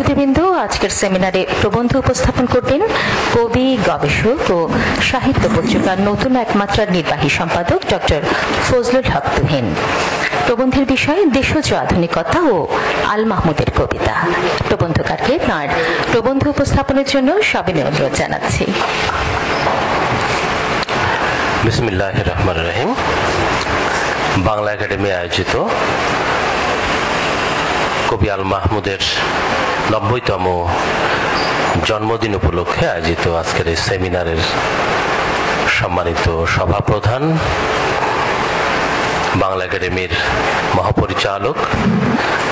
শ্রোতৃবৃন্দ, আজকের সেমিনারে প্রবন্ধ উপস্থাপন করবেন কবি, গবেষক ও সাহিত্য পত্রিকার নতুন একমাত্রার নির্বাহী সম্পাদক ডক্টর ফজলুল হক তুহিন। প্রবন্ধের বিষয় দেশজ আধুনিকতা ও আল মাহমুদের কবিতা। প্রবন্ধকারকে তাঁর প্রবন্ধ উপস্থাপনের জন্য সবিনয় অনুরোধ জানাচ্ছি। বিসমিল্লাহির রহমানির রহিম। বাংলা একাডেমি আয়োজিত কবি আল মাহমুদের ৯০তম জন্মদিন উপলক্ষে আয়োজিত আজকের এই সেমিনারের সম্মানিত সভাপ্রধান, বাংলা একাডেমির মহাপরিচালক,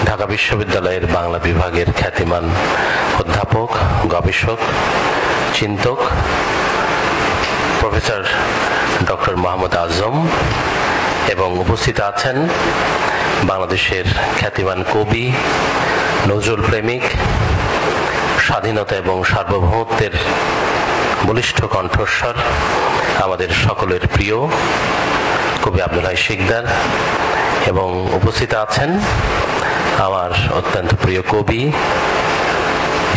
ঢাকা বিশ্ববিদ্যালয়ের বাংলা বিভাগের খ্যাতিমান অধ্যাপক, গবেষক, চিন্তক প্রফেসর ডক্টর মোহাম্মদ আজম এবং উপস্থিত আছেন বাংলাদেশের খ্যাতিমান কবি, নজরুল প্রেমিক, স্বাধীনতা এবং সার্বভৌমত্বের বলিষ্ঠ কণ্ঠস্বর, আমাদের সকলের প্রিয় কবি আব্দুল হাই শিকদার, এবং উপস্থিত আছেন আমার অত্যন্ত প্রিয় কবি,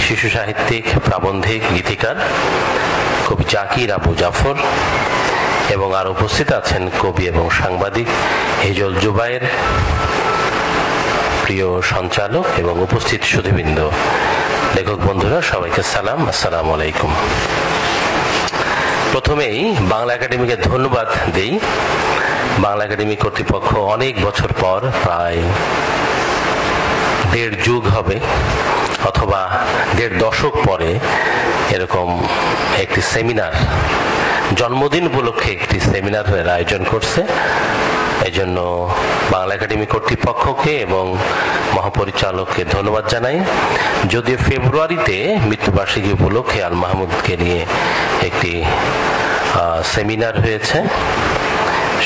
শিশু সাহিত্যিক, প্রাবন্ধিক, গীতিকার কবি জাকির আবু জাফর, এবং আর উপস্থিত আছেন কবি এবং সাংবাদিক হিজল জুবায়ের, প্রিয় সঞ্চালক এবং উপস্থিত সুধীবৃন্দ, লেখক বন্ধুরা, সবাইকে সালাম, আসসালামু আলাইকুম। প্রথমেই বাংলা একাডেমিকে ধন্যবাদ দেই। বাংলা একাডেমি কর্তৃপক্ষ অনেক বছর পর, প্রায় ১.৫ যুগ হবে অথবা ১.৫ দশক পরে এরকম একটি সেমিনার, জন্মদিন উপলক্ষে একটি সেমিনারের আয়োজন করছে। এই জন্য বাংলা একাডেমি কর্তৃপক্ষকে এবং মহাপরিচালককে ধন্যবাদ জানাই। যদিও ফেব্রুয়ারিতে মৃত্যুবার্ষিকী উপলক্ষে আল মাহমুদকে নিয়ে একটি সেমিনার হয়েছে,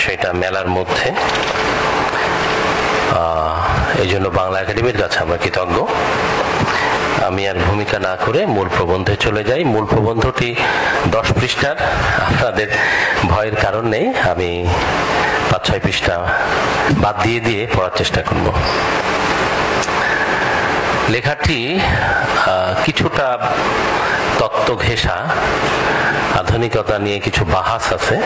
সেটা মেলার মধ্যে। এই জন্য বাংলা একাডেমির কাছে আমরা কৃতজ্ঞ। আমি আর ভূমিকা না করে মূল প্রবন্ধে চলে যাই। মূল প্রবন্ধটি 10 পৃষ্ঠার, আপনাদের ভয়ের কারণ নেই, আমি 5-6 পৃষ্ঠা বাদ দিয়ে পড়ার চেষ্টা করব। লেখাটি কিছুটা তত্ত্ব ঘেঁষা, আধুনিকতা নিয়ে কিছু বাহাস আছে,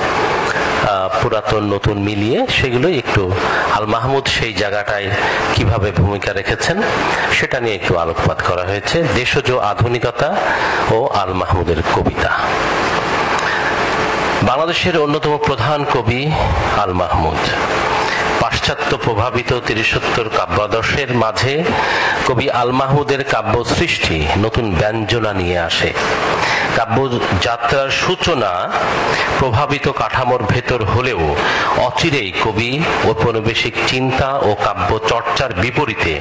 পুরাতন নতুন মিলিয়ে সেগুলোই একটু আল মাহমুদ সেই জায়গাটায় কিভাবে ভূমিকা রেখেছেন সেটা নিয়ে একটু আলোকপাত করা হয়েছে। দেশজ আধুনিকতা ও আল মাহমুদের কবিতা। বাংলাদেশের অন্যতম প্রধান কবি আল মাহমুদ। পাশ্চাত্য প্রভাবিত ৩০-৭০ কাব্যাদর্শের মাঝে কবি আল মাহমুদের কাব্য সৃষ্টি নতুন ব্যঞ্জনা নিয়ে আসে। কাব্য যাত্রার সূচনা প্রভাবিত কাঠামোর ভেতর হলেও অচিরেই কবি ঔপনিবেশিক চিন্তা ও কাব্য চর্চার বিপরীতে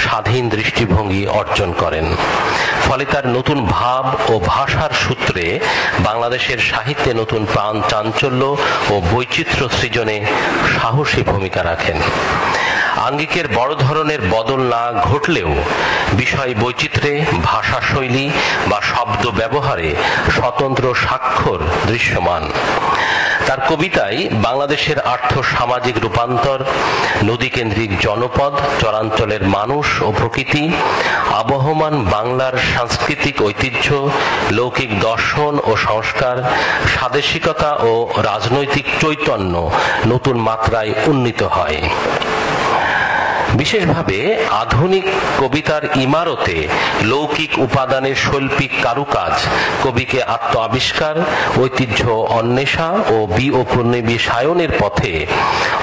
স্বাধীন দৃষ্টিভঙ্গি অর্জন করেন। ফলে তার নতুন ভাব ও ভাষার সূত্রে বাংলাদেশের সাহিত্যে নতুন প্রাণ চাঞ্চল্য ও বৈচিত্র্য সৃজনে সাহসী ভূমিকা রাখেন। আঙ্গিকের বড় ধরনের বদল না ঘটলেও বিষয় বৈচিত্র্যে, ভাষা শৈলী বা শব্দ ব্যবহারে স্বতন্ত্র স্বাক্ষর দৃশ্যমান। তার কবিতায় বাংলাদেশের আর্থ সামাজিক রূপান্তর, নদীকেন্দ্রিক জনপদ, চরাঞ্চলের মানুষ ও প্রকৃতি, আবহমান বাংলার সাংস্কৃতিক ঐতিহ্য, লৌকিক দর্শন ও সংস্কার, স্বাদেশিকতা ও রাজনৈতিক চৈতন্য নতুন মাত্রায় উন্নীত হয়। বিশেষভাবে আধুনিক কবিতার ইমারতে লৌকিক উপাদানের শৈল্পিক কারুকাজ কবিকে আত্ম আবিষ্কার, ঐতিহ্য অন্বেষা ও বিসায়নের পথে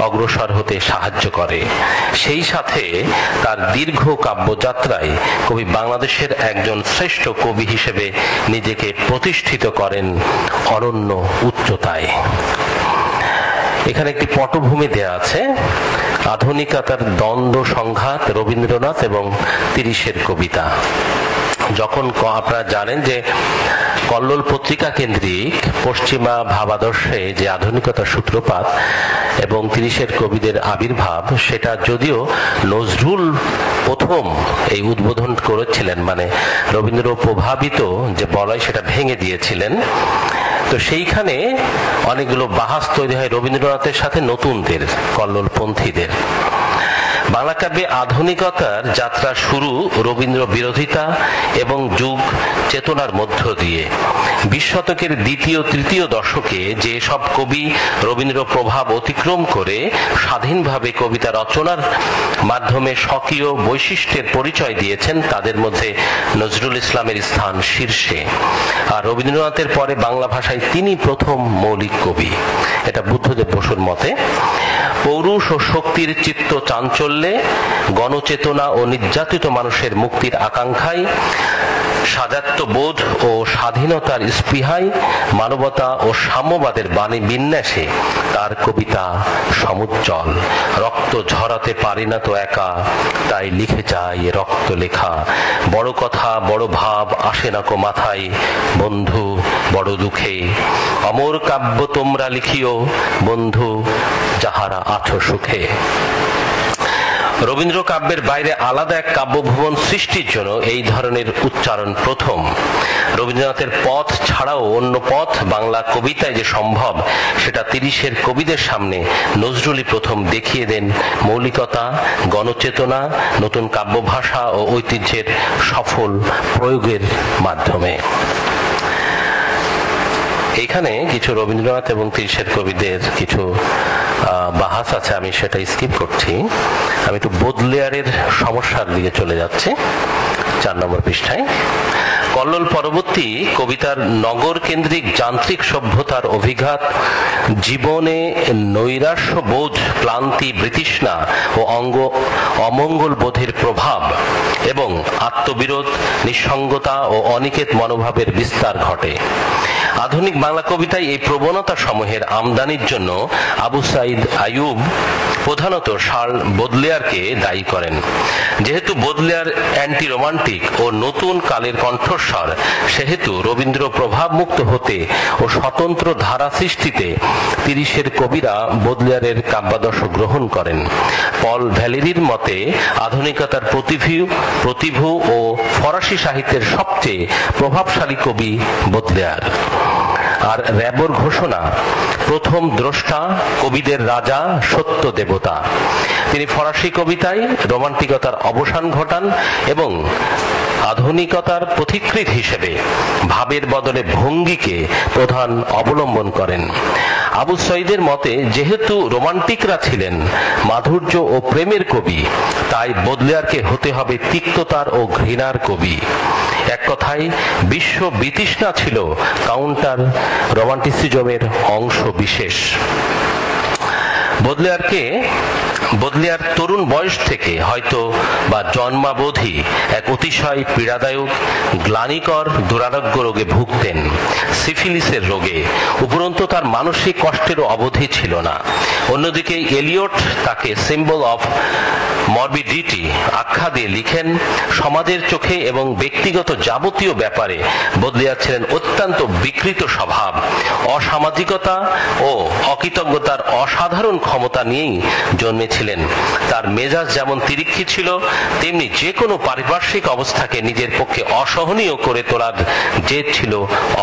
অগ্রসর হতে সাহায্য করে। সেই সাথে তার দীর্ঘ কাব্যযাত্রায় কবি বাংলাদেশের একজন শ্রেষ্ঠ কবি হিসেবে নিজেকে প্রতিষ্ঠিত করেন অনন্য উচ্চতায়। এখানে একটি পটভূমি দেয়া আছে। আধুনিকতার দ্বন্দ্ব সংঘাত, রবীন্দ্রনাথ এবং ৩০-এর কবিতা। যখন আপনারা জানেন যে কল্লোল পত্রিকা কেন্দ্রিক পশ্চিমা ভাবাদর্শে যে আধুনিকতার সূত্রপাত এবং ৩০-এর কবিদের আবির্ভাব, সেটা যদিও নজরুল প্রথম এই উদ্বোধন করেছিলেন, মানে রবীন্দ্র প্রভাবিত যে বলয় সেটা ভেঙে দিয়েছিলেন, তো সেইখানে অনেকগুলো বাহাস তৈরি হয় রবীন্দ্রনাথের সাথে নতুনদের, কল্লোলপন্থীদের। বাংলা কাব্যে আধুনিকতার যাত্রা শুরু রবীন্দ্র বিরোধিতা এবং যুগ চেতনার মধ্য দিয়ে। 20 শতকের দ্বিতীয় তৃতীয় দশকে যে সব কবি রবীন্দ্র প্রভাব অতিক্রম করে স্বাধীনভাবে কবিতা রচনার মাধ্যমে স্বকীয় বৈশিষ্ট্যের পরিচয় দিয়েছেন, তাদের মধ্যে নজরুল ইসলামের স্থান শীর্ষে। আর রবীন্দ্রনাথের পরে বাংলা ভাষায় তিনি প্রথম মৌলিক কবি, এটা বুদ্ধদেব বসুর মতে। পৌরুষ ও শক্তির চিত্ত চাঞ্চল্যে, গণচেতনা ও নির্যাতিত মানুষের মুক্তির আকাঙ্ক্ষায়, সাজাত্যবোধ ও স্বাধীনতার স্পৃহায়, মানবতা ও সাম্যবাদের বাণী বিন্যাসে তার কবিতা সমুজ্জ্বল। রক্ত ঝরাতে পারি না তো একা, তাই লিখে যাই রক্ত লেখা। বড় কথা বড় ভাব আসে না কো মাথায়, বন্ধু বড় দুঃখে। অমর কাব্য তোমরা লিখিও বন্ধু, যাহারা আছো সুখে। রবীন্দ্র কাব্যের বাইরে আলাদা এক কাব্যভুবন সৃষ্টির জন্য এই ধরনের উচ্চারণ প্রথম। রবীন্দ্রনাথের পথ ছাড়াও অন্য পথ বাংলা কবিতায় যে সম্ভব, সেটা 30-এর কবিদের সামনে নজরুলই প্রথম দেখিয়ে দেন মৌলিকতা, গণচেতনা, নতুন কাব্যভাষা ও ঐতিহ্যের সফল প্রয়োগের মাধ্যমে। এখানে কিছু রবীন্দ্রনাথ এবং 30-এর কবিদের কিছু বাহাস আছে, আমি সেটা স্কিপ করছি। আমি একটু বোদলেয়ারের সমস্যার দিকে চলে যাচ্ছি। 4 নম্বর পৃষ্ঠায় কল্লোল পরবর্তী কবিতার নগর কেন্দ্রিক যান্ত্রিক সভ্যতার অভিঘাত, জীবনে নৈরাশ্য বোধ, ক্লান্তি, বৃতৃষ্ণা ও অমঙ্গল বোধের প্রভাব এবং আত্মবিরোধ, নিঃসঙ্গতা ও অনিকেত মনোভাবের বিস্তার ঘটে। আধুনিক বাংলা কবিতায় এই প্রবণতা সমূহের আমদানির জন্য আবু সাইদ আইয়ুব প্রধানত শার্ল বোদলেয়ারকে দায়ী করেন। যেহেতু বোদলেয়ার অ্যান্টি রোমান্টিক ও নতুন কালের কণ্ঠস্বর, সেহেতু রবীন্দ্র প্রভাব মুক্ত হতে ও স্বতন্ত্র ধারা সৃষ্টিতে 30-এর কবিরা বোদলেয়ারের কাব্যাদর্শ গ্রহণ করেন। পল ভ্যালেরির মতে আধুনিকতার প্রতিভু ও ফরাসি সাহিত্যের সবচেয়ে প্রভাবশালী কবি বোদলেয়ার। আর র্যাবোর ঘোষণা, প্রথম দ্রষ্টা, কবিদের রাজা, সত্য দেবতা। তিনি ফরাসি কবিতায় রোমান্টিকতার অবসান ঘটান এবং আধুনিকতার পথিকৃৎ হিসেবে ভাবের বদলে ভঙ্গিকে প্রধান অবলম্বন করেন। আবু সঈদের মতে যেহেতু রোমান্টিকরা ছিলেন মাধুর্য ও প্রেমের কবি, তাই বোদলেয়ারকে হতে হবে তিক্ততার ও ঘৃণার কবি। এক কথায় বিশ্ব বিতৃষ্ণা ছিল কাউন্টার রোমান্টিসিজমের অংশ বিশেষ। বোদলেয়ার তরুণ বয়স থেকে হয়তো বা জন্মাবধি এক অতিশয় পীড়াদায়ক গ্লানিকর দুরারোগ্য রোগে ভুগতেন, সিফিলিসের রোগে। উপরন্তু তার মানসিক কষ্টেরও অবধি ছিল না। অন্যদিকে এলিয়ট তাকে সিম্বল অফ মরবিডিটি আখ্যা দিয়ে লিখেন, সমাজের চোখে এবং ব্যক্তিগত যাবতীয় ব্যাপারে বোদলেয়ার ছিলেন অত্যন্ত বিকৃত স্বভাব। অসামাজিকতা ও অকৃতজ্ঞতার অসাধারণ ক্ষমতা নিয়েই জন্মেছিলেন। তার মেজাজ যেমন তিরিক্ষি ছিল, তেমনি যে কোনো পারিপার্শ্বিক অবস্থাকে নিজের পক্ষে অসহনীয় করে তোলার জেদ ছিল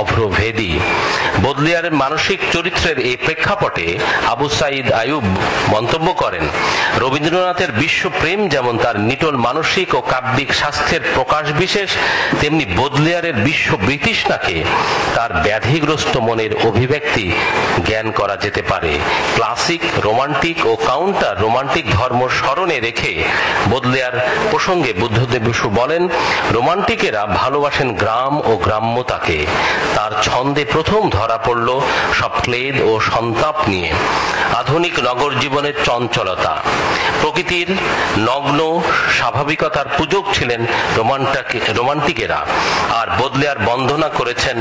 অভ্রভেদী। বোদলেয়ারের মানসিক চরিত্রের এই প্রেক্ষাপটে আবু সাইদ আইয়ুব মন্তব্য করেন, রবীন্দ্রনাথের বিশ্বপ্রেম যেমন তার নিটোল মানসিক ও কাব্যিক স্বাস্থ্যের প্রকাশ বিশেষ, তেমনি বোদলেয়ারের বিশ্ব বিতৃষ্ণাকে তার ব্যাধিগ্রস্ত মনের অভিব্যক্তি জ্ঞান করা যেতে পারে। ক্লাসিক, রোমান্টিক ও কাউন্টার রোমান্টিক ধর্ম স্মরণে রেখে বোদলেয়ার প্রসঙ্গে বুদ্ধদেব বসু বলেন, রোমান্টিকেরা ভালোবাসেন গ্রাম ও গ্রাম্যতাকে। তার ছন্দে প্রথম ধরা পড়ল সব ক্লেদ ও সন্তাপ নিয়ে। আধুনিক নগর জীবনের চঞ্চলতা, প্রকৃতির নগ্ন স্বাভাবিকতার পূজক ছিলেন রোমান্টিকেরা। আর বোদলেয়ার বন্দনা করেছেন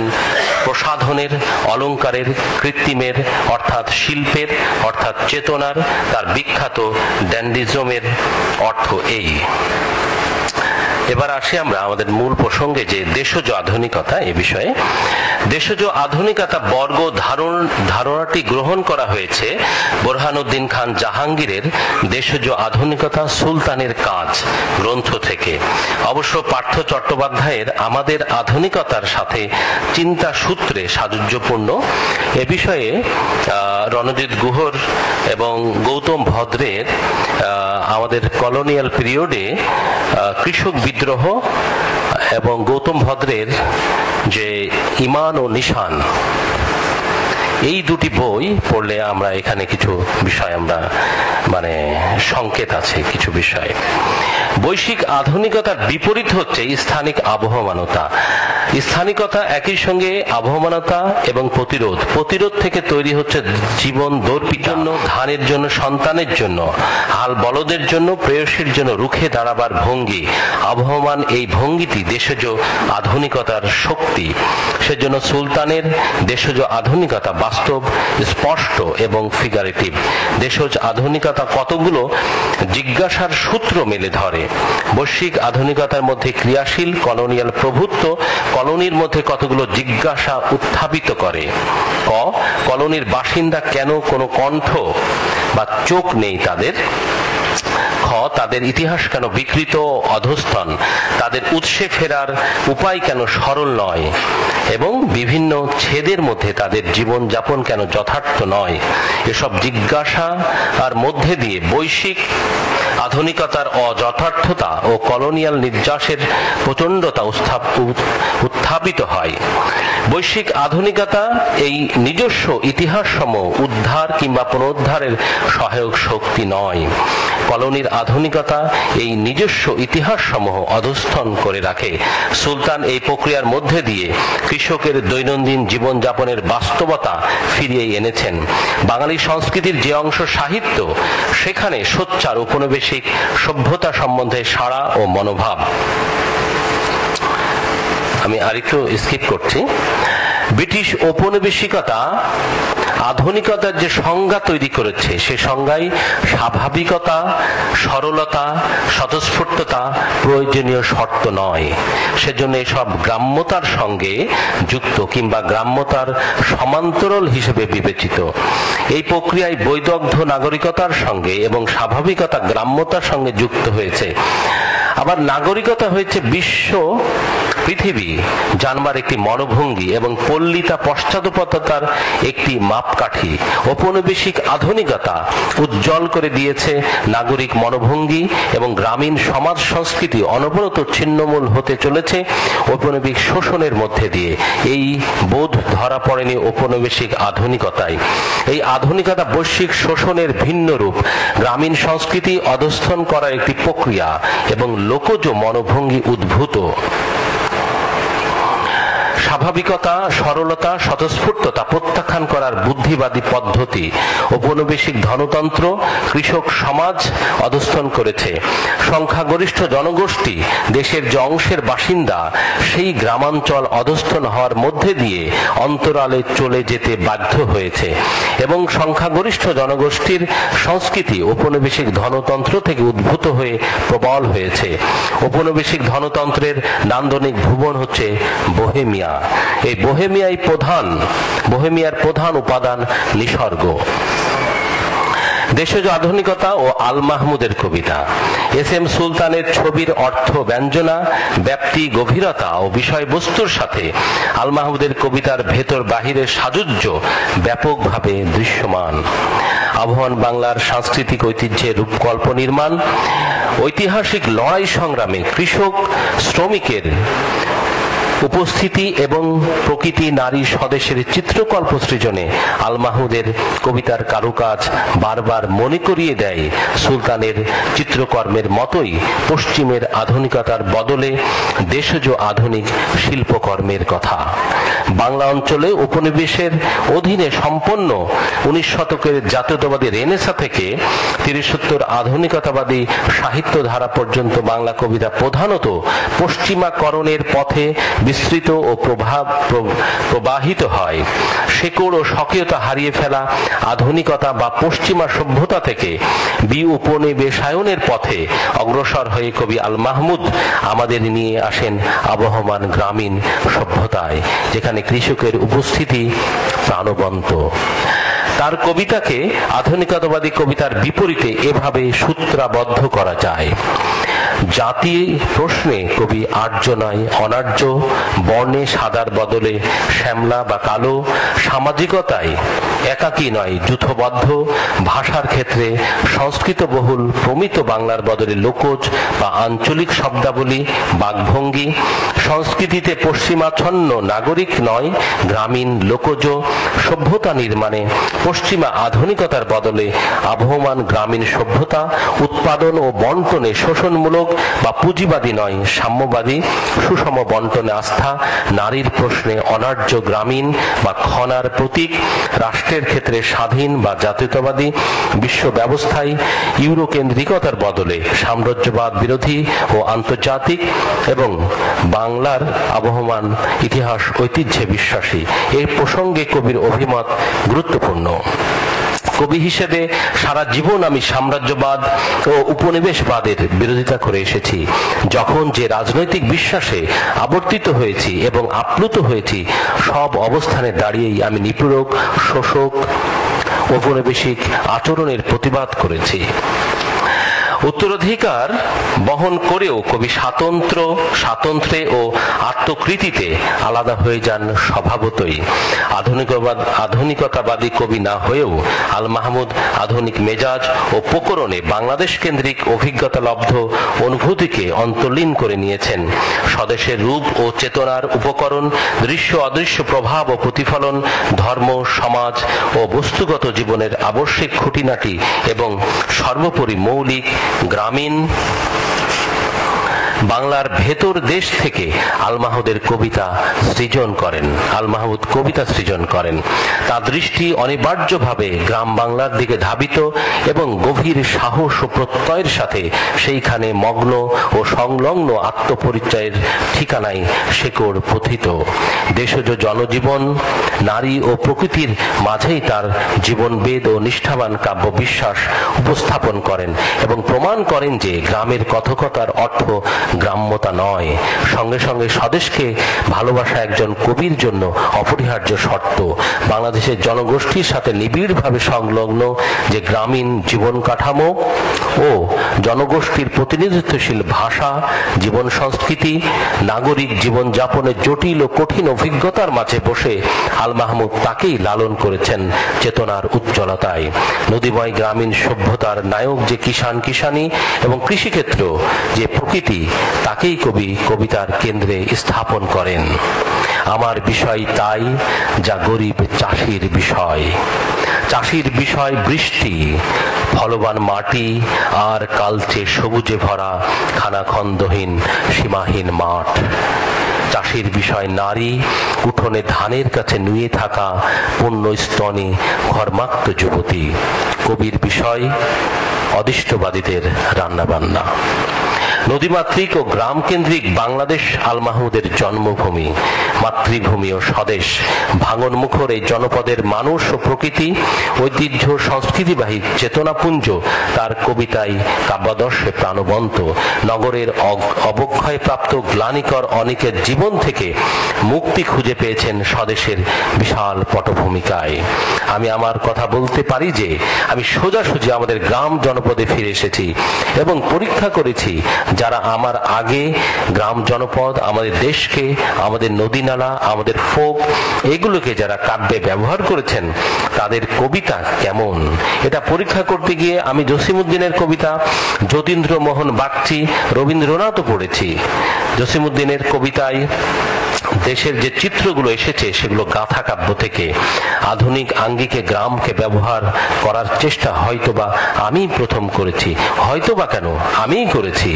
প্রসাধনের, অলঙ্কারের, কৃত্রিমের অর্থাৎ শিল্পের অর্থাৎ চেতনার। তার বিখ্যাত ড্যান্ডিজমের অর্থ এই। এবার আসি আমরা আমাদের মূল প্রসঙ্গে, যে দেশজ আধুনিকতা। এ বিষয়ে দেশজ আধুনিকতা বর্গ ধারণাটি গ্রহণ করা হয়েছে বোরহানউদ্দিন খান জাহাঙ্গীরের দেশজ আধুনিকতা সুলতানের কাজ গ্রন্থ থেকে। অবশ্য পার্থ চট্টোপাধ্যায়ের আমাদের আধুনিকতার সাথে চিন্তা সূত্রে সাযুজ্যপূর্ণ। এ বিষয়ে রণজিৎ গুহর এবং গৌতম ভদ্রের আমাদের কলোনিয়াল পিরিয়ডে কৃষক বিদ্রোহ এবং গৌতম ভদ্রের যে ইমান ও নিশান, এই দুটি বই পড়লে আমরা এখানে কিছু বিষয় আমরা সংকেত আছে কিছু বিষয়। বৈশ্বিক আধুনিকতার বিপরীত হচ্ছে স্থানিক আবহমানতা। স্থানিকতা একই সঙ্গে আবহমানতা এবং প্রতিরোধ থেকে তৈরি হচ্ছে জীবন দর্পিত জন্য, ধানের জন্য, সন্তানের জন্য, হাল বলদের জন্য, প্রেয়সীর জন্য রুখে দাঁড়াবার ভঙ্গি। আবহমান এই ভঙ্গিটি দেশজ আধুনিকতার শক্তি। সেজন্য সুলতানের দেশজ আধুনিকতা বাস্তব, স্পষ্ট এবং ফিগারেটিভ। দেশজ আধুনিকতা কতগুলো জিজ্ঞাসার সূত্র মেলে ধরে। বৈশ্বিক আধুনিকতার মধ্যে ক্রিয়াশীল কলোনিয়াল প্রভুত্ব কলোনির মধ্যে কতগুলো জিজ্ঞাসা উত্থাপিত করে। ক, কলোনির বাসিন্দা কেন কোনো কণ্ঠ বা চোখ নেই তাদের। খ, তাদের ইতিহাস কেন বিকৃত অধস্তন, তাদের উৎসে ফেরার উপায় কেন সরল নয় এবং বিভিন্ন ছেদের মধ্যে তাদের জীবন যাপন কেন যথার্থ নয়। এসব জিজ্ঞাসা আর মধ্যে দিয়ে বৈশ্বিক আধুনিকতার অযথার্থতা ও কলোনিয়াল নির্যাসের প্রচণ্ডতা উত্থাপিত হয়। বৈশ্বিক আধুনিকতা এই নিজস্ব ইতিহাস সম উদ্ধার কিংবা পুনরুদ্ধারের সহায়ক শক্তি নয়। কলোনির আধুনিকতা এই নিজস্ব ইতিহাস সমূহ অধস্থন করে রাখে। সুলতান এই প্রক্রিয়ার মধ্যে দিয়ে কৃষকের দৈনন্দিন জীবনযাপনের বাস্তবতা ফিরিয়ে এনেছেন। বাঙালি সংস্কৃতির যে অংশ সাহিত্য, সেখানে সোচ্চার উপনিবেশিক সভ্যতা সম্বন্ধে সাড়া ও মনোভাব। আমি আরেকটু স্কিপ করছি। ব্রিটিশ ঔপনিবেশিকতা আধুনিকতার যে সংজ্ঞা তৈরি করেছে, সে সংজ্ঞায় স্বাভাবিকতা, সরলতা, স্বতঃস্ফূর্ততা প্রয়োজনীয় শর্ত নয়। সেজন্য এসব গ্রাম্যতার সঙ্গে যুক্ত কিংবা গ্রাম্যতার সমান্তরাল হিসেবে বিবেচিত। এই প্রক্রিয়ায় বৈদগ্ধ নাগরিকতার সঙ্গে এবং স্বাভাবিকতা গ্রাম্যতার সঙ্গে যুক্ত হয়েছে। আবার নাগরিকতা হয়েছে বিশ্ব পৃথিবী জানবার একটি মনোভঙ্গি এবং পল্লিতা পশ্চাদপতার একটি মাপকাঠি। ঔপনিবেশিক আধুনিকতা উজ্জ্বল করে দিয়েছে নাগরিক মনোভঙ্গি এবং গ্রামীণ সমাজ সংস্কৃতি অনবরত ছিন্নমূল হতে চলেছে ঔপনিবেশিক শোষণের মধ্যে দিয়ে। এই বোধ ধরা পড়েনি ঔপনিবেশিক আধুনিকতায়। এই আধুনিকতা বৈশ্বিক শোষণের ভিন্ন রূপ, গ্রামীণ সংস্কৃতি অধস্থন করার একটি প্রক্রিয়া এবং লোকজ মনোভঙ্গি উদ্ভূত। স্বাভাবিকতা, সরলতা, স্বতঃস্ফূর্ততা প্রত্যাখ্যান করার বুদ্ধিবাদী পদ্ধতি ঔপনিবেশিক ধনতন্ত্র কৃষক সমাজ অধস্থন করেছে। সংখ্যাগরিষ্ঠ জনগোষ্ঠী দেশের যে অংশের বাসিন্দা, সেই গ্রামাঞ্চল অধস্থন হওয়ার মধ্যে দিয়ে অন্তরালে চলে যেতে বাধ্য হয়েছে এবং সংখ্যাগরিষ্ঠ জনগোষ্ঠীর সংস্কৃতি ঔপনিবেশিক ধনতন্ত্র থেকে উদ্ভূত হয়ে প্রবল হয়েছে। ঔপনিবেশিক ধনতন্ত্রের নান্দনিক ভুবন হচ্ছে বোহেমিয়া। এই বোহেমিয়ার প্রধান উপাদান নিসর্গ। দেশজ আধুনিকতা ও আল মাহমুদের কবিতা। এস এম সুলতানের ছবির অর্থ ব্যঞ্জনা, ব্যাপ্তি, গভীরতা ও বিষয়বস্তুর সাথে আল মাহমুদের কবিতার ভেতর বাহিরের সাযুজ্য ব্যাপকভাবে দৃশ্যমান। আবহমান বাংলার সাংস্কৃতিক ঐতিহ্যের রূপকল্প নির্মাণ, ঐতিহাসিক লড়াই সংগ্রামে কৃষক শ্রমিকের উপস্থিতি এবং প্রকৃতি নারী স্বদেশের চিত্রকল্প সৃজনে আল মাহমুদের কবিতার কারুকাজ বারবার মনে করিয়ে দেয় সুলতানের চিত্রকর্মের মতোই পশ্চিমের আধুনিকতার বদলে দেশজ আধুনিক শিল্পকর্মের কথা। বাংলা অঞ্চলে উপনিবেশের অধীনে সম্পন্ন 19 শতকের জাতীয়তাবাদী রেনেসা থেকে 30-70 আধুনিকতাবাদী সাহিত্য ধারা পর্যন্ত বাংলা কবিতা প্রধানত পশ্চিমাকরণের পথে বিস্তৃত ও প্রবাহিত হয়। শেকড় ও স্বকীয়তা হারিয়ে ফেলা আধুনিকতা বা পশ্চিমা সভ্যতা থেকে উপনিবেশায়নের পথে অগ্রসর হয়ে কবি আল মাহমুদ আমাদের নিয়ে আসেন আবহমান গ্রামীণ সভ্যতায়, যেখানে কৃষকের উপস্থিতি প্রাণবন্ত। তার কবিতাকে আধুনিকতাবাদী কবিতার বিপরীতে এভাবে সূত্রাবদ্ধ করা যায়। জাতি প্রশ্নে কবি আর্য নয় অনার্য, বর্ণে সাদার বদলে শ্যামলা বা কালো, সামাজিকতায় একাকী নয় যূথবদ্ধ, ভাষার ক্ষেত্রে সংস্কৃত বহুল প্রমিত বাংলার বদলে লোকজ বা আঞ্চলিক শব্দাবলী, বাকভঙ্গি, সংস্কৃতিতে পশ্চিমাচ্ছন্ন নাগরিক নয় গ্রামীণ লোকজ, সভ্যতা নির্মাণে পশ্চিমা আধুনিকতার বদলে আবহমান গ্রামীণ সভ্যতা, উৎপাদন ও বন্টনে শোষণমূলক বা পুঁজিবাদী নয় সাম্যবাদী, সুষম বন্টনে আস্থা, নারীর প্রশ্নে অনার্য গ্রামীণ বা খনার প্রতীক, রাষ্ট্রের ক্ষেত্রে স্বাধীন বা জাতীয়তাবাদী, বিশ্ব ব্যবস্থায় ইউরোকেন্দ্রিকতার বদলে সাম্রাজ্যবাদ বিরোধী ও আন্তর্জাতিক, এবং বাংলার আবহমান ইতিহাস ঐতিহ্যে বিশ্বাসী। এই প্রসঙ্গে কবির অভিমত গুরুত্বপূর্ণ। কবি হিসেবে সারা জীবন আমি সাম্রাজ্যবাদ ও উপনিবেশবাদের বিরোধিতা করে এসেছি। যখন যে রাজনৈতিক বিশ্বাসে আবর্তিত হয়েছি এবং আপ্লুত হয়েছি, সব অবস্থানে দাঁড়িয়েই আমি নিপীড়ক, শোষক, ঔপনিবেশিক আচরণের প্রতিবাদ করেছি। উত্তরাধিকার বহন করেও কবি স্বাতন্ত্র্যে ও আত্মকৃতিতে আলাদা হয়ে যান স্বভাবতই। আধুনিকতাবাদী কবি না হয়েও আল মাহমুদ আধুনিক মেজাজ ও প্রকরণে বাংলাদেশ কেন্দ্রিক অভিজ্ঞতালব্ধ অনুভূতিকে অন্তর্লীন করে নিয়েছেন। স্বদেশের রূপ ও চেতনার উপকরণ, দৃশ্য অদৃশ্য প্রভাব ও প্রতিফলন, ধর্ম, সমাজ ও বস্তুগত জীবনের আবশ্যিক খুঁটিনাটি এবং সর্বোপরি মৌলিক গ্রামীণ বাংলার ভেতর দেশ থেকে আল মাহমুদ কবিতা সৃজন করেন। তার দৃষ্টি অনিবার্যভাবে গ্রাম বাংলার দিকে ধাবিত এবং গভীর সাহস ও প্রত্যয়ের সাথে সেইখানে মগ্ন ও সংলগ্ন আত্মপরিচয়ের ঠিকানায় শেকড় পথিত। দেশজ জনজীবন, নারী ও প্রকৃতির মাঝেই তার জীবনবেদ ও নিষ্ঠাবান কাব্য বিশ্বাস উপস্থাপন করেন এবং প্রমাণ করেন যে গ্রামের কথকতার অর্থ গ্রাম্যতা নয়, সঙ্গে সঙ্গে স্বদেশকে ভালোবাসা একজন কবির জন্য অপরিহার্য শর্ত। বাংলাদেশের জনগোষ্ঠীর সাথে নিবিড়ভাবে সংলগ্ন যে গ্রামীণ জীবন কাঠামো ও জনগোষ্ঠীর প্রতিনিধিত্বশীল ভাষা, জীবন সংস্কৃতি, নাগরিক জীবনযাপনের জটিল ও কঠিন অভিজ্ঞতার মাঝে বসে আল মাহমুদ তাকেই লালন করেছেন চেতনার উজ্জ্বলতায়। নদীময় গ্রামীণ সভ্যতার নায়ক যে কিষানী এবং কৃষিক্ষেত্র যে প্রকৃতি, তাকেই কবি কবিতার কেন্দ্রে স্থাপন করেন। আমার বিষয় তাই যা গরিব চাষির বিষয়। চাষির বিষয় বৃষ্টি, ফলবান মাটি আর কালচে সবুজে ভরা খানাখন্দহীন সীমাহীন মাঠ। চাষির বিষয় নারী, উঠোনে ধানের কাছে নুয়ে থাকা পূর্ণ স্তনে ঘর্মাক্ত যুবতী। কবির বিষয় অদিষ্টবাদীদের রান্নাবান্না। নদীমাতৃক ও গ্রাম কেন্দ্রিক বাংলাদেশ আল মাহমুদের জন্মভূমি, মাতৃভূমি ও স্বদেশ। ভাঙনমুখর এই জনপদের মানুষ ও প্রকৃতি, ঐতিহ্য, সংস্কৃতিবাহী চেতনাপুঞ্জ তার কবিতায় কাব্যাদর্শে প্রাণবন্ত। নগরের অবক্ষয়প্রাপ্ত গ্লানিকর অনেকের জীবন থেকে মুক্তি খুঁজে পেয়েছেন স্বদেশের বিশাল পটভূমিকায়। আমি আমার কথা বলতে পারি যে আমি সোজাসুজি আমাদের গ্রাম জনপদে ফিরে এসেছি এবং পরীক্ষা করেছি যারা আমার আগে গ্রাম জনপদ, আমাদের দেশকে, আমাদের নদী নালা, আমাদের ফোক, এগুলোকে যারা কাব্যে ব্যবহার করেছেন তাদের কবিতা কেমন। এটা পরীক্ষা করতে গিয়ে আমি জসিমউদ্দিনের কবিতা, যতীন্দ্রমোহন বাগচি, রবীন্দ্রনাথও পড়েছি। জসিমউদ্দিনের কবিতায় দেশের যে চিত্রগুলো এসেছে সেগুলো গাথা কাব্য থেকে। আধুনিক আঙ্গিকে গ্রামকে ব্যবহার করার চেষ্টা হয়তোবা আমি প্রথম করেছি, হয়তোবা কেন আমিই করেছি।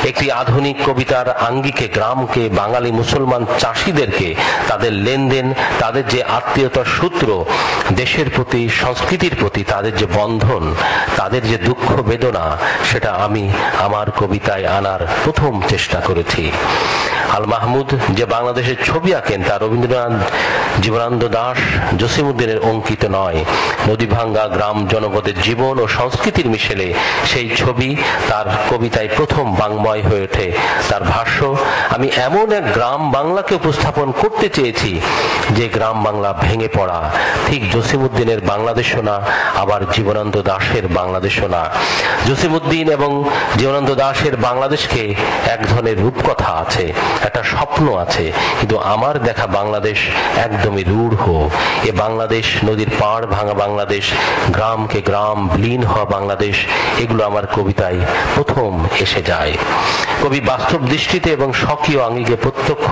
একটি আধুনিক কবিতার আঙ্গিকে গ্রামকে, বাঙালি মুসলমান চাষিদেরকে, তাদের লেনদেন, তাদের যে আত্মীয়তার সূত্র, দেশের প্রতি, সংস্কৃতির প্রতি তাদের যে বন্ধন, তাদের যে দুঃখ বেদনা, সেটা আমি আমার কবিতায় আনার প্রথম চেষ্টা করেছি। আল মাহমুদ যে বাংলাদেশের ছবি আঁকেন তা রবীন্দ্রনাথ, জীবনানন্দ দাশ, জসিমউদ্দিনের অঙ্কিত নয়। নদীভাঙ্গা গ্রাম জনপদের জীবন ও সংস্কৃতির মিশেলে সেই ছবি তার কবিতায় প্রথম বাংময় হয়ে ওঠে। তার ভাষ্য, আমি এমন এক গ্রাম বাংলাকে উপস্থাপন করতে চেয়েছি যে গ্রাম বাংলা ভেঙে পড়া, ঠিক জসিমউদ্দিনের বাংলাদেশও না, আবার জীবনানন্দ দাশের বাংলাদেশও না। জসিমউদ্দিন এবং জীবনানন্দ দাশের বাংলাদেশকে এক ধরনের রূপকথা আছে, একটা স্বপ্ন আছে, কিন্তু আমার দেখা বাংলাদেশ একদমই রূঢ়। এ বাংলাদেশ নদীর পাড় ভাঙা বাংলাদেশ, গ্রামকে গ্রাম বিলীন হওয়া বাংলাদেশ, এগুলো আমার কবিতায় প্রথম এসে যায়। কবি বাস্তব দৃষ্টিতে এবং স্বকীয় আঙ্গিকে প্রত্যক্ষ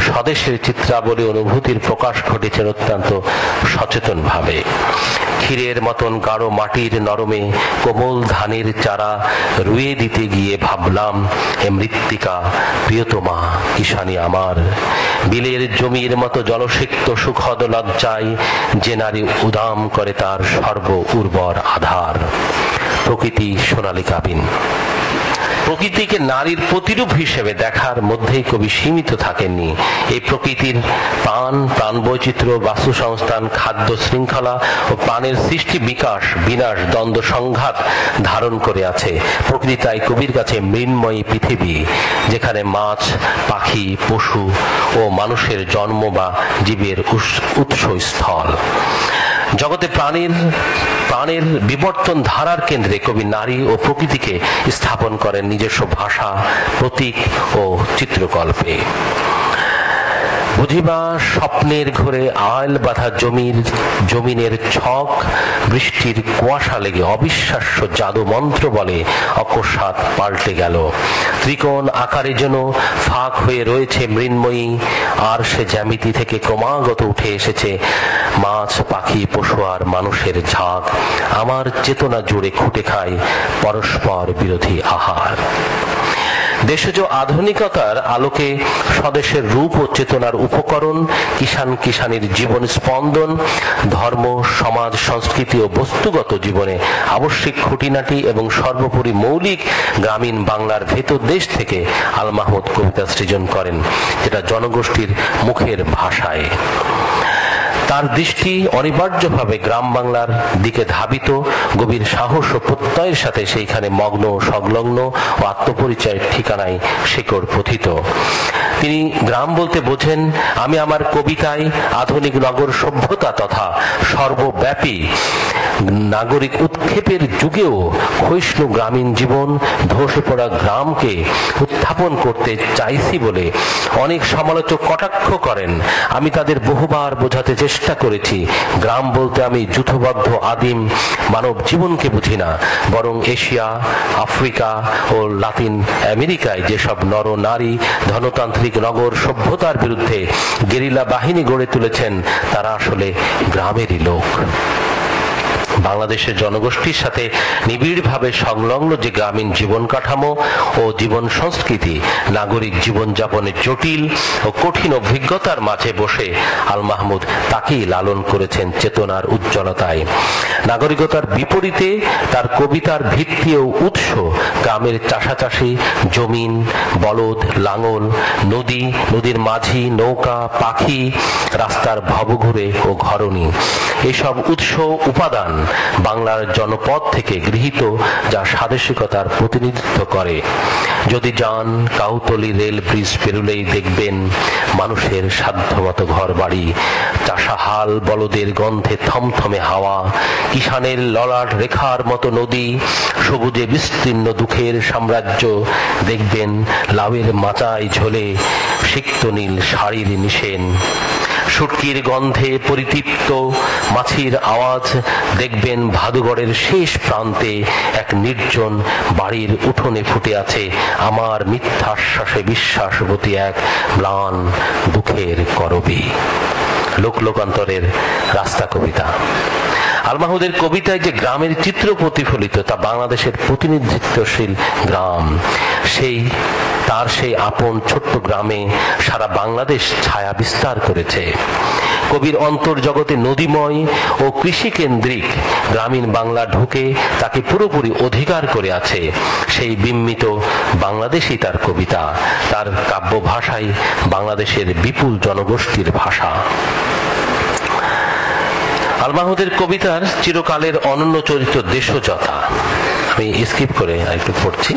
স্বদেশের চিত্রাবলী অনুভূতির প্রকাশ ঘটেছেন অত্যন্ত সচেতন ভাবে। ক্ষীরের মতন গাঢ় মাটির নরমে কোমল ধানের চারা রুয়ে দিতে গিয়ে ভাবলাম, হে মৃত্তিকা প্রিয়তমা কিষানি আমার। বিলের জমির মতো জলসিক্ত সুখদ লজ্জায় যে নারী উদাম করে তার সর্ব উর্বর আধার। প্রকৃতি সোনালী কাবিন। প্রকৃতিকে নারীর প্রতিরূপ হিসেবে দেখার মধ্যেই কবি সীমিত থাকেননি। এই প্রকৃতির প্রাণ বৈচিত্র্য, বাস্তু সংস্থান, খাদ্য শৃঙ্খলা ও প্রাণের সৃষ্টি, বিকাশ, বিনাশ, দ্বন্দ্ব, সংঘাত ধারণ করে আছে। প্রকৃতি তাই কবির কাছে মৃন্ময়ী পৃথিবী, যেখানে মাছ, পাখি, পশু ও মানুষের জন্ম বা জীবের উৎসস্থল। জগতে প্রাণের বিবর্তন ধারার কেন্দ্রে কবি নারী ও প্রকৃতিকে স্থাপন করেন নিজস্ব ভাষা, প্রতীক ও চিত্রকল্পে। বুঝিবা স্বপ্নের ঘরে আল বাঁধা জমিনের ছক, বৃষ্টির কুয়াশা লেগে অবিশ্বাস্য জাদু মন্ত্র বলে অকস্মাৎ পাল্টে গেল। ত্রিকোণ আকারে যেন ফাঁক হয়ে রয়েছে মৃন্ময়ী, আর সে জ্যামিতি থেকে ক্রমাগত উঠে এসেছে মাছ, পাখি, পশু আর মানুষের ঝাঁক। আমার চেতনা জুড়ে খুঁটে খায় পরস্পর বিরোধী আহার। দেশজ আধুনিকতার আলোকে স্বদেশের রূপ ও চেতনার উপকরণ, কিষাণীর জীবন স্পন্দন, ধর্ম, সমাজ, সংস্কৃতি ও বস্তুগত জীবনে আবশ্যিক খুঁটিনাটি এবং সর্বোপরি মৌলিক গ্রামীণ বাংলার ভেতর দেশ থেকে আল মাহমুদ কবিতা সৃজন করেন, যেটা জনগোষ্ঠীর মুখের ভাষায়। তার দৃষ্টি অনিবার্যভাবে গ্রাম বাংলার দিকে ধাবিত, গভীর সাহস ও প্রত্যয়ের সাথে সেইখানে মগ্ন, সংলগ্ন ও আত্মপরিচয়ের ঠিকানায় শিকড় পথিত। তিনি গ্রাম বলতে বোঝেন, আমি আমার কবিতায় আধুনিক নগর সভ্যতা তথা সর্বব্যাপী নাগরিক উৎক্ষেপের যুগেও ক্ষয়িষ্ণু গ্রামীণ জীবন, ধসে পড়া গ্রামকে উত্থাপন করতে চাইছি বলে অনেক সমালোচক কটাক্ষ করেন। আমি তাদের বহুবার বোঝাতে চেষ্টা করেছি, গ্রাম বলতে আমি যূথবদ্ধ আদিম মানব জীবনকে বুঝি না, বরং এশিয়া, আফ্রিকা ও লাতিন আমেরিকায় যেসব নর নারী ধনতান্ত্রিক নগর সভ্যতার বিরুদ্ধে গেরিলা বাহিনী গড়ে তুলেছেন, তারা আসলে গ্রামেরই লোক। বাংলাদেশের জনগোষ্ঠীর সাথে নিবিড়ভাবে সংলগ্ন যে গ্রামীণ জীবন কাঠামো ও জীবন সংস্কৃতি, নাগরিক জীবনযাপনের জটিল ও কঠিন অভিজ্ঞতার মাঝে বসে আল মাহমুদ তাকেই লালন করেছেন চেতনার উজ্জ্বলতায়। নাগরিকতার বিপরীতে তার কবিতার ভিত্তি ও উৎস গ্রামের চাষাচাষি, জমিন, বলদ, লাঙল, নদী, নদীর মাঝি, নৌকা, পাখি, রাস্তার ভবঘুরে ও ঘরণী। এসব উৎস উপাদান বাংলার জনপদ থেকে গৃহীত, যা স্বাদেশিকতার প্রতিনিধিত্ব করে। যদি যান কাউতলি রেল ব্রিজ পেরুলেই দেখবেন মানুষের সাধ্যমতো ঘর বাড়ি, চাষাহাল বলদের গন্ধে থমথমে হাওয়া, কিষানের ললাট রেখার মতো নদী, সবুজে বিস্তীর্ণ দুঃখের সাম্রাজ্য। দেখবেন লাউয়ের মাচায় ঝোলে সিক্ত নীল শাড়ির নিশেন, শুটকির গন্ধে পরিতৃপ্ত মাছির আওয়াজ। দেখবেন ভাদুগড়ের শেষ প্রান্তে এক নির্জন বাড়ির উঠোনে ফুটে আছে আমার মিথ্যাশ্বাসে বিশ্বাসবতী এক ম্লান দুঃখের করবী। লোকান্তরের রাস্তা কবিতা। আল মাহমুদের কবিতায় যে গ্রামের চিত্র প্রতিফলিত, তা বাংলাদেশের প্রতিনিধিত্বশীল গ্রাম। তার সেই আপন ছোট্ট গ্রামে সারা বাংলাদেশ ছায়া বিস্তার করেছে। কবির অন্তর্জগতে নদীময় ও কৃষিকেন্দ্রিক গ্রামীণ বাংলা ঢুকে তাকে পুরোপুরি অধিকার করে আছে। সেই বিম্মিত বাংলাদেশই তার কবিতা, তার কাব্য ভাষাই বাংলাদেশের বিপুল জনগোষ্ঠীর ভাষা। আল মাহমুদের কবিতার চিরকালের অনন্য চরিত্র দেশজতা। আমি স্কিপ করে আরেকটু পড়ছি।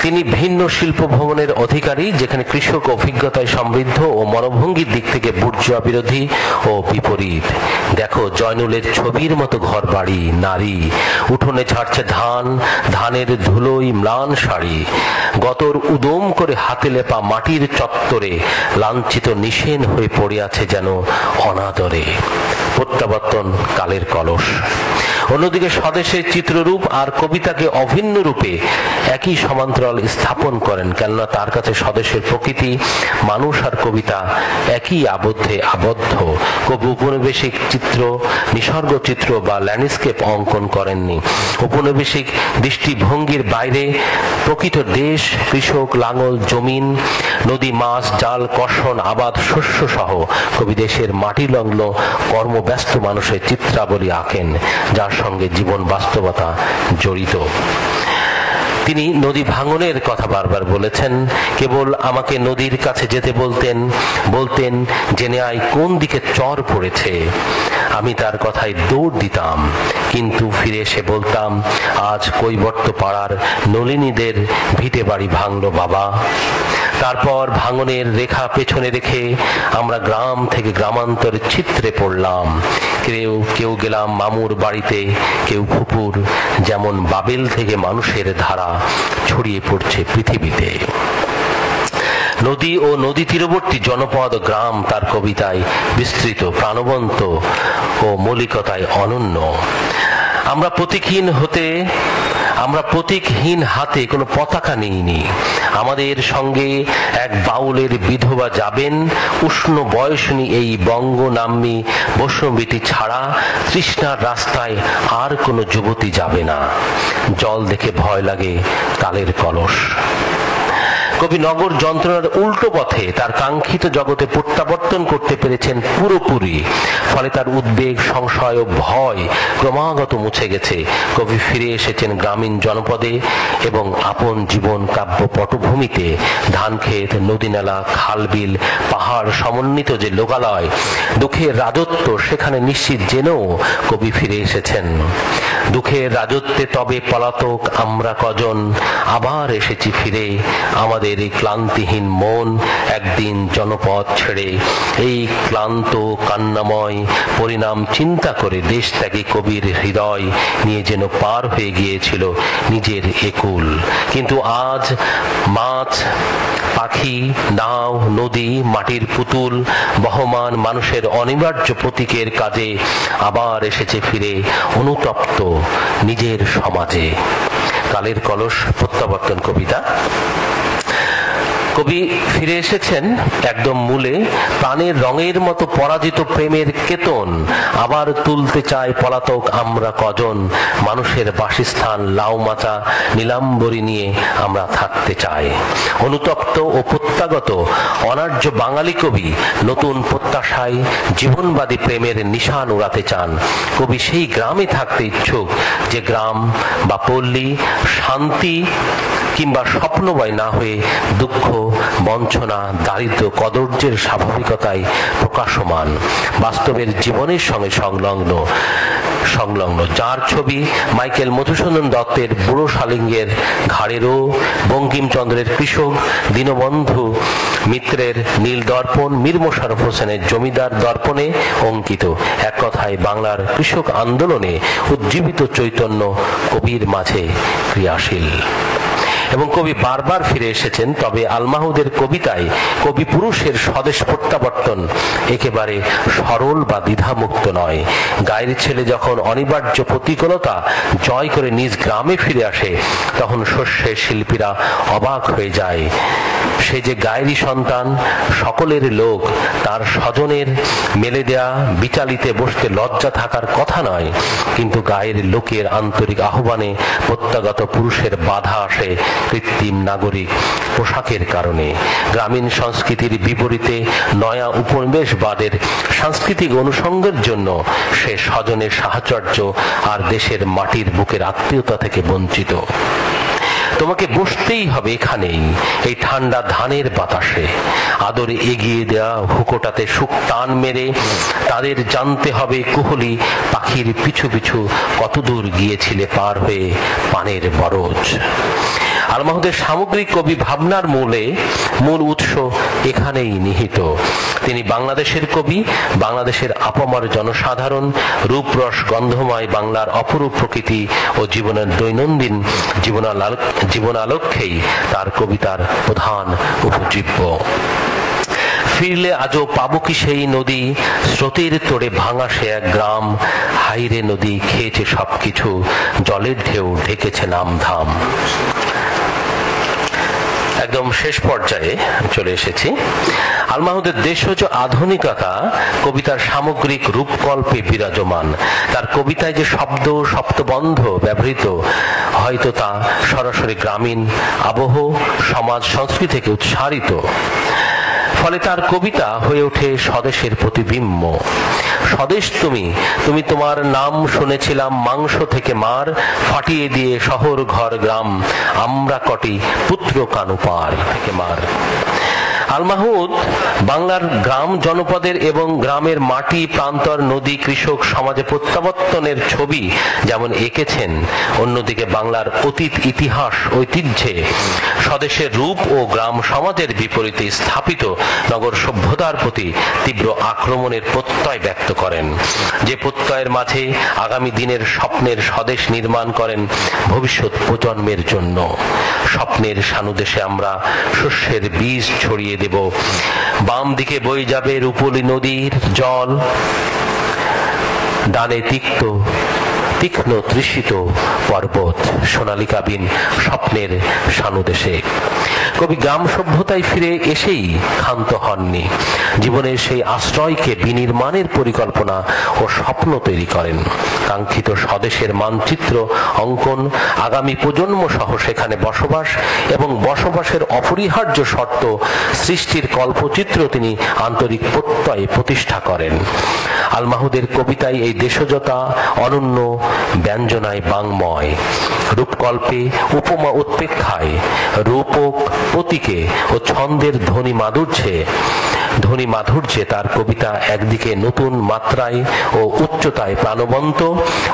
তিনি ভিন্ন শিল্প ভবনের অধিকারী, যেখানে কৃষক অভিজ্ঞতায় সমৃদ্ধ ও মনোভঙ্গির দিক থেকে বুর্জোয়া বিরোধী ও বিপরীত। দেখো জয়নুলের ছবির মতো ঘর বাড়ি, নারী, উঠোনে ঝাড়ছে ধান, ধানের ধুলোই ম্লান শাড়ি, গতর উদম করে হাতে লেপা মাটির চত্বরে লাঞ্ছিত নিশেন হয়ে পড়ে আছে যেন অনাদরে। প্রত্যাবর্তন কালের কলস। অন্যদিকে স্বদেশের চিত্ররূপ আর কবিতাকে অভিন্ন রূপে একই সমান্তরাল স্থাপন করেন, কেননা তার কাছে স্বদেশের প্রকৃতি, মানুষ আর কবিতা একই আবদ্ধে আবদ্ধ। কবি উপনিবেশিক চিত্র, নিসর্গ চিত্র বা ল্যান্ডস্কেপ অঙ্কন করেননি। উপনিবেশিক দৃষ্টিভঙ্গির বাইরে প্রকৃত দেশ, কৃষক, লাঙল, জমিন, নদী, মাছ, জাল, কর্ষণ, আবাদ, শস্য সহ কবি দেশের মাটি লগ্ন কর্মব্যস্ত মানুষের চিত্রাবলী আঁকেন, যার সঙ্গে জীবন বাস্তবতা জড়িত। তিনি নদী ভাঙনের কথা বারবার বলেছেন। কেবল আমাকে নদীর কাছে যেতে বলতেন জেনে আয় কোন দিকে চর পড়েছে। আমি তার কথায় দৌড় দিতাম, কিন্তু ফিরে এসে বলতাম, আজ কৈবর্ত পাড়ার নলিনীদের ভিটে বাড়ি ভাঙলো বাবা। তারপর ভাঙনের রেখা পেছনে রেখে আমরা গ্রাম থেকে গ্রামান্তরে ছিত্রে পড়লাম। কেউ গেলাম মামুর বাড়িতে, কেউ ফুপুর, যেমন বাবেল থেকে মানুষের ধারা ছড়িয়ে পড়ছে পৃথিবীতে। নদী ও নদী তীরবর্তী জনপদ, গ্রাম তার কবিতায় বিস্তৃত, প্রাণবন্ত ও মৌলিকতায় অনন্য। আমরা প্রতীকহীন হাতে কোনো পতাকা নিইনি। আমাদের সঙ্গে এক বাউলের বিধবা যাবেন, উষ্ণ বয়সনী এই বঙ্গনাম্নী বৈষ্ণবীটি ছাড়া তৃষ্ণার রাস্তায় আর কোনো যুবতী যাবে না। জল দেখে ভয় লাগে, কালের কলস। কবি নগর যন্ত্রণার উল্টো পথে তার কাঙ্ক্ষিত জগতে প্রত্যাবর্তন করতে পেরেছেন পুরোপুরি। ফলে তার উদ্বেগ, সংশয় ও ভয় ক্রমাগত মুছে গেছে। কবি ফিরে এসেছেন গ্রামীণ জনপদে এবং আপন জীবন কাব্য পটভূমিতে। ধানক্ষেত, নদীনালা, খালবিল, পাহাড় সমন্বিত যে লোকালয়, দুঃখের রাজত্ব, সেখানে নিশ্চিত জেনেও কবি ফিরে এসেছেন। দুঃখের রাজত্বে তবে পলাতক আমরা কজন, আবার এসেছি ফিরে আমাদের এই ক্লান্তিহীন মন একদিন জনপদ ছেড়ে। এই ক্লান্ত কান্নাময় পরিণাম চিন্তা করে দেশ ত্যাগী কবির হৃদয় নিয়ে যেন পার হয়ে গিয়েছিল নিজের একুল। কিন্তু আজ মাছ, পাখি, নাও, নদী, মাটির পুতুল, বহমান মানুষের অনিবার্য প্রতীকের কাজে আবার এসেছে ফিরে অনুতপ্ত নিজের সমাজে। কালের কলস প্রত্যাবর্তন কবিতা। কবি ফিরে এসেছেন একদম মূলে। প্রাণের রঙের মতো পরাজিত প্রেমের কেতন আবার তুলতে চায় পলাতক আমরা কজন। মানুষের বাসস্থান লাউমাচা নীলাম্বরী নিয়ে আমরা থাকতে চাই। অনুতপ্ত ও প্রত্যাগত অনার্য বাঙালি কবি নতুন প্রত্যাশায় জীবনবাদী প্রেমের নিশান উড়াতে চান। কবি সেই গ্রামে থাকতে ইচ্ছুক যে গ্রাম বা পল্লী শান্তি কিংবা স্বপ্নময় না হয়ে দুঃখ, বঞ্চনা, দারিদ্র, কদর্যের স্বাভাবিকতায় প্রকাশমান, বাস্তবের জীবনের সঙ্গে সংলগ্ন। যার ছবি মাইকেল মধুসূদন দত্তের বুড়ো শালিঙ্গের ঘাড়েরও, বঙ্কিমচন্দ্রের কৃষক, দীনবন্ধু মিত্রের নীল দর্পণ, মীর মোশাররফ হোসেনের জমিদার দর্পণে অঙ্কিত। এক কথায় বাংলার কৃষক আন্দোলনে উজ্জীবিত চৈতন্য কবির মাঝে ক্রিয়াশীল। এবং কবি বারবার ফিরে এসেছেন। তবে আলমাহুদের কবিতায় কবি পুরুষের স্বদেশ প্রত্যাবর্তন একেবারে সরল বা দ্বিধামুক্ত নয়। গায়ের ছেলে যখন অনিবার্য প্রতিকূলতা জয় করে নিজ গ্রামে ফিরে আসে, তখন শস্যের শিল্পীরা অবাক হয়ে যায়। সে যে গায়েরই সন্তান, সকলের লোক, তার স্বজনের মেলে দেয়া বিচালিতে বসতে লজ্জা থাকার কথা নয়। কিন্তু গায়ের লোকের আন্তরিক আহ্বানে প্রত্যাগত পুরুষের বাধা আসে কৃত্রিম নাগরিক পোশাকের কারণে। গ্রামীণ সংস্কৃতির বিপরীতে নয়া উপনিবেশবাদের সাংস্কৃতিক অনুষঙ্গের জন্য সে স্বজনের সাহচর্য আর দেশের মাটির বুকের আত্মীয়তা থেকে বঞ্চিত। তোমাকে বসতেই হবে এখানেই, এই ঠান্ডা ধানের বাতাসে। আদরে এগিয়ে দেয়া হুকোটাতে সুখ টান মেরে তাদের জানতে হবে কুহলি পাখির পিছু পিছু কতদূর গিয়েছিলে পার হয়ে পানের বরজ। আল মাহমুদের সামগ্রিক কবি ভাবনার মূল উৎস এখানেই নিহিত। তিনি বাংলাদেশের কবি, বাংলাদেশের আপামর জনসাধারণ, রূপরস গন্ধময় বাংলার অপরূপ প্রকৃতি ও জীবনের দৈনন্দিন জীবনালক্ষ্যেই তার কবিতার প্রধান উপজীব্য। ফিরলে আজও পাবো কি সেই নদী, স্রোতের তোড়ে ভাঙা সে এক গ্রাম, হাইরে নদী খেয়েছে সবকিছু, জলের ঢেউ ঢেকেছে নামধাম। একদম শেষ পর্যায়ে চলে এসেছি। আল মাহমুদের দেশজ আধুনিকতা কবিতার সামগ্রিক রূপকল্পে বিরাজমান। তার কবিতায় যে শব্দ সপ্তবন্ধ ব্যবহৃত, হয়তো তা সরাসরি গ্রামীণ আবহ, সমাজ, সংস্কৃতি থেকে উৎসারিত। ফলে তার কবিতা হয়ে ওঠে স্বদেশের প্রতিবিম্ব। স্বদেশ তুমি, তুমি তোমার নাম শুনেছিলাম মাংস থেকে মার, ফাটিয়ে দিয়ে শহর ঘর গ্রাম, আমরা কটি পুত্র কানু পার থেকে মার। আল মাহমুদ বাংলার গ্রাম জনপদের এবং গ্রামের মাটি, প্রান্তর, নদী, কৃষক সমাজে প্রত্যাবর্তনের ছবি যেমন এঁকেছেন, অন্যদিকে বাংলার অতীত ইতিহাস ঐতিহ্যে স্বদেশের রূপ ও গ্রাম সমাজের বিপরীতে স্থাপিত নগর সভ্যতার প্রতি তীব্র আক্রমণের প্রত্যয় ব্যক্ত করেন। যে প্রত্যয়ের মাঝে আগামী দিনের স্বপ্নের স্বদেশ নির্মাণ করেন ভবিষ্যৎ প্রজন্মের জন্য। স্বপ্নের সানুদেশে আমরা শস্যের বীজ ছড়িয়ে দেব, বাম দিকে বয়ে যাবে রূপলী নদীর জল, ডানে তীক্ষ্ণ তৃষিত পর্বত, সোনালিকাবিন স্বপ্নের সানুদেশে। কবি গ্রাম সভ্যতায় ফিরে এসেই ক্ষান্ত হননি। জীবনের সেই আশ্রয়কে বিনির্মাণের পরিকল্পনা ও স্বপ্ন তৈরি করেন। কাঙ্ক্ষিত স্বদেশের মানচিত্র অঙ্কন, আগামী প্রজন্ম সহ সেখানে বসবাস এবং বসবাসের অপরিহার্য শর্ত সৃষ্টির কল্পচিত্র তিনি আন্তরিক প্রত্যয়ে প্রতিষ্ঠা করেন। আল মাহমুদের কবিতায় এই দেশজতা অনন্য ব্যঞ্জনায় বাংময়, রূপকল্পে, উপমা উৎপেক্ষায়, রূপক, প্রতীকে ও ছন্দের ধ্বনি মাধুর্যে তার কবিতা একদিকে নতুন মাত্রায় ও উচ্চতায় প্রাণবন্ত,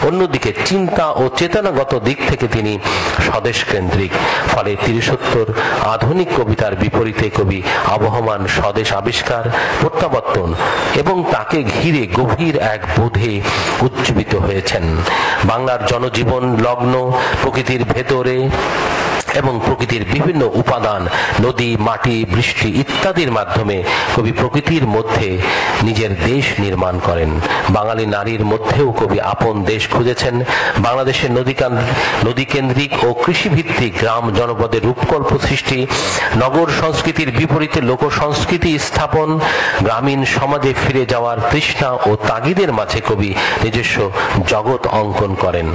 অন্যদিকে চিন্তা ও চেতনাগত দিক থেকে তিনি স্বদেশ কেন্দ্রিক। ফলে তিরিশোত্তর আধুনিক কবিতার বিপরীতে কবি আবহমান স্বদেশ আবিষ্কার, প্রত্যাবর্তন এবং তাকে ঘিরে গভীর এক বোধে উজ্জীবিত হয়েছেন। বাংলার জনজীবন লগ্ন প্রকৃতির ভেতরে এবং প্রকৃতির বিভিন্ন উপাদান, নদী, মাটি, বৃষ্টি ইত্যাদির মাধ্যমে কবি প্রকৃতির মধ্যে নিজের দেশ নির্মাণ করেন। বাঙালি নারীর মধ্যেও কবি আপন দেশ খুঁজেছেন। বাংলাদেশের নদীকেন্দ্রিক ও কৃষিভিত্তিক গ্রাম জনপদের রূপকল্প সৃষ্টি, নগর সংস্কৃতির বিপরীতে লোক সংস্কৃতি স্থাপন, গ্রামীণ সমাজে ফিরে যাওয়ার তৃষ্ণা ও তাগিদের মাঝে কবি নিজস্ব জগৎ অঙ্কন করেন।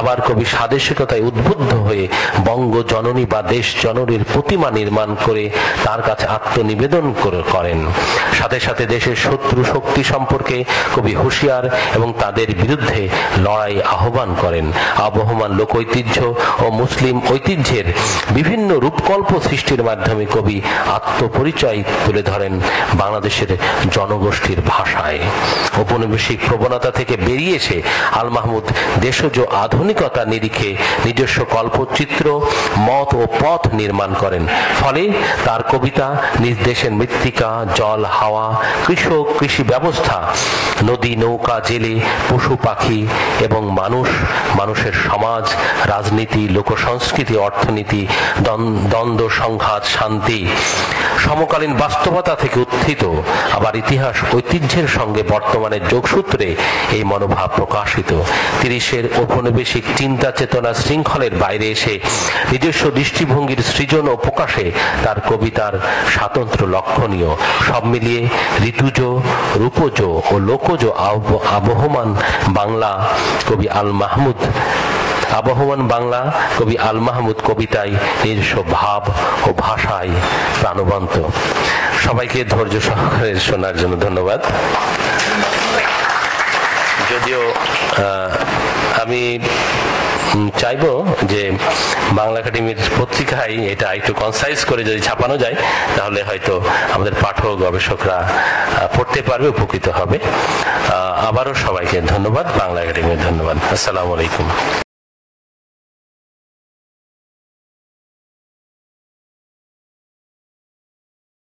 আবার কবি স্বাদেশিকতায় উদ্বুদ্ধ হয়ে বঙ্গ জননী বা দেশ জননীর প্রতিমা নির্মাণ করে তার কাছে আত্মনিবেদন করেন। সাথে সাথে দেশের শত্রু শক্তি সম্পর্কে কবি হুঁশিয়ার এবং তাদের বিরুদ্ধে লড়াই আহ্বান করেন। আবহমান লোক ঐতিহ্য ও মুসলিম ঐতিহ্যের বিভিন্ন রূপকল্প সৃষ্টির মাধ্যমে কবি আত্মপরিচয় তুলে ধরেন বাংলাদেশের জনগোষ্ঠীর ভাষায়। ঔপনিবেশিক প্রবণতা থেকে বেরিয়ে এসে আল মাহমুদ দেশজ আধুনিকতার নিরিখে নিজস্ব কল্পচিত্র, মত ও পথ নির্মাণ করেন। ফলে তার কবিতা নিজ দেশের মৃত্তিকা, জল, হাওয়া, কৃষক, কৃষি ব্যবস্থা, নদী, নৌকা, জেলে, পশু পাখি এবং মানুষের সমাজ, রাজনীতি, লোকসংস্কৃতি, অর্থনীতি, দ্বন্দ্ব, সংঘাত, শান্তি, সমকালীন বাস্তবতা থেকে উত্থিত আবার ইতিহাস ঐতিহ্যের সঙ্গে বর্তমানের যোগসূত্রে এই মনোভাব প্রকাশিত। 30-এর ঔপনিবেশিক চিন্তা চেতনা শৃঙ্খলের বাইরে এসে নিজস্ব দৃষ্টিভঙ্গির সৃজন ও প্রকাশে তার কবিতার স্বাতন্ত্র্য লক্ষণীয়। সব মিলিয়ে ঋতুজ, রূপজ ও লোকজ আবহমান বাংলা কবি আল মাহমুদ কবিতায় নিজস্ব ভাব ও ভাষায় প্রাণবন্ত। সবাইকে ধৈর্য সহকারে শোনার জন্য ধন্যবাদ। যদিও আমি চাইবো যে বাংলা একাডেমির পত্রিকায় এটা একটু কনসাইজ করে যদি ছাপানো যায়, তাহলে হয়তো আমাদের পাঠক গবেষকরা পড়তে পারবে, উপকৃত হবে। আবারও সবাইকে ধন্যবাদ, বাংলা একাডেমির ধন্যবাদ। আসসালামু আলাইকুম।